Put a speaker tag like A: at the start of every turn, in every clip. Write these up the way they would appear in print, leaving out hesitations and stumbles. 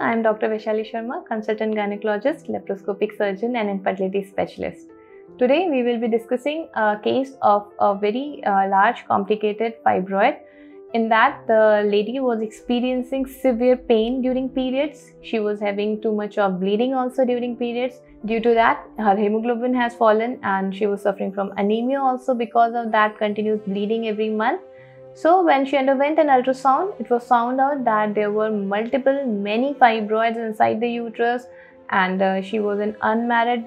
A: I am Dr. Vaishali Sharma, consultant gynecologist, laparoscopic surgeon and infertility specialist. Today we will be discussing a case of a very large complicated fibroid. In that, the lady was experiencing severe pain during periods. She was having too much of bleeding also during periods. Due to that, her hemoglobin has fallen and she was suffering from anemia also because of that continuous bleeding every month. So when she underwent an ultrasound, it was found out that there were many fibroids inside the uterus, and she was an unmarried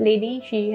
A: lady. She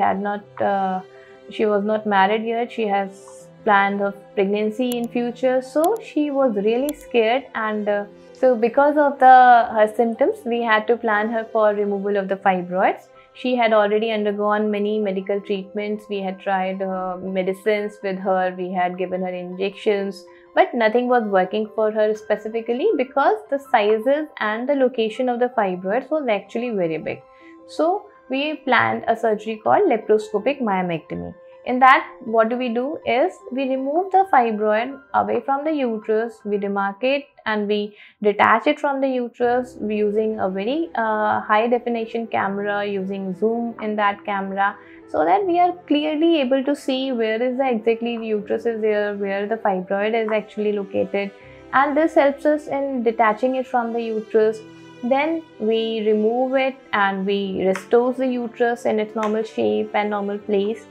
A: was not married yet. She has planned of pregnancy in future, so she was really scared, and so because of her symptoms, we had to plan her for removal of the fibroids. She had already undergone many medical treatments. We had tried medicines with her, we had given her injections, but nothing was working for her specifically because the sizes and the location of the fibroids was actually very big. So we planned a surgery called laparoscopic myomectomy. In that, what do? Is we remove the fibroid away from the uterus, we demarcate and we detach it from the uterus using a very high definition camera, using zoom in that camera, so that we are clearly able to see where is exactly the uterus is there, where the fibroid is actually located, and this helps us in detaching it from the uterus. Then we remove it and we restore the uterus in its normal shape and normal place.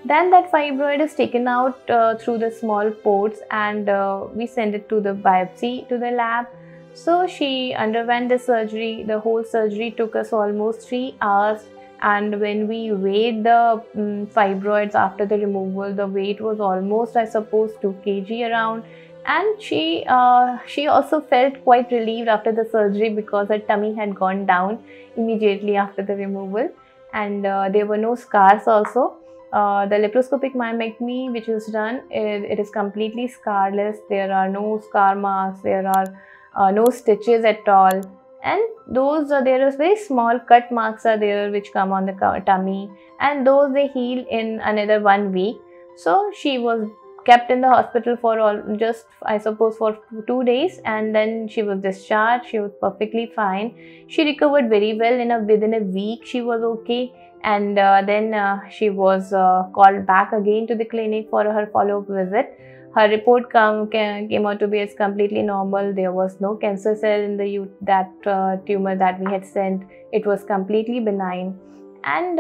A: Then that fibroid is taken out through the small ports, and we send it to the biopsy to the lab. So she underwent the surgery. The whole surgery took us almost 3 hours, and when we weighed the fibroids after the removal, the weight was almost, I suppose, 2 kg around. And she also felt quite relieved after the surgery because her tummy had gone down immediately after the removal, and there were no scars also. The laparoscopic myomectomy which is done, it is completely scarless. There are no scar marks, there are no stitches at all, and there is very small cut marks are there which come on the tummy, and those they heal in another 1 week. So she was kept in the hospital for I suppose for 2 days, and then she was discharged. She was perfectly fine. She recovered very well. Within a week she was okay, and then she was called back again to the clinic for her follow-up visit. Her report came out to be as completely normal. There was no cancer cell in that tumor that we had sent. It was completely benign, and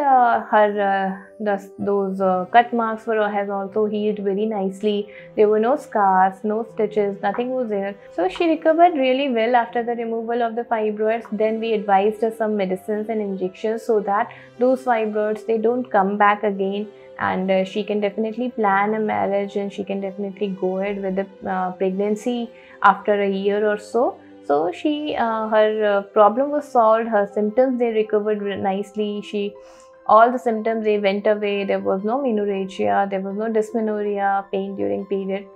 A: those cut marks has also healed very nicely. There were no scars, no stitches, nothing was there. So she recovered really well after the removal of the fibroids. Then we advised her some medicines and injections so that those fibroids, they don't come back again, and she can definitely plan a marriage, and she can definitely go ahead with the pregnancy after a year or so. So her problem was solved. Her symptoms, they recovered nicely. All the symptoms, they went away. There was no menorrhagia, there was no dysmenorrhea, pain during period.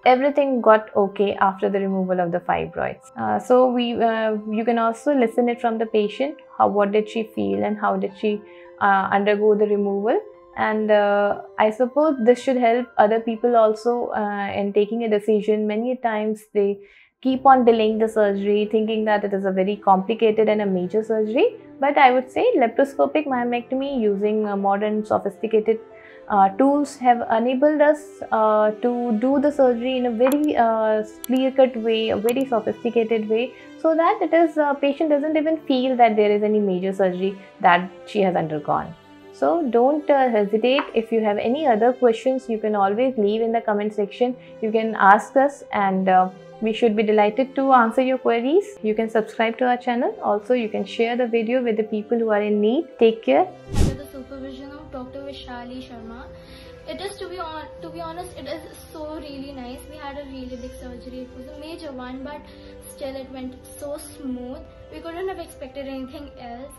A: Everything got okay after the removal of the fibroids. So you can also listen it from the patient. What did she feel and how did she undergo the removal? And I suppose this should help other people also in taking a decision. Many times they keep on delaying the surgery, thinking that it is a very complicated and a major surgery. But I would say laparoscopic myomectomy using modern sophisticated tools have enabled us to do the surgery in a very clear-cut way, a very sophisticated way, so that patient doesn't even feel that there is any major surgery that she has undergone. So don't hesitate. If you have any other questions, you can always leave in the comment section. You can ask us, and we should be delighted to answer your queries. You can subscribe to our channel. Also, you can share the video with the people who are in need. Take care.
B: Under the supervision of Dr. Vaishali Sharma. It is, to be honest, it is so really nice. We had a really big surgery. It was a major one, but still it went so smooth. We couldn't have expected anything else.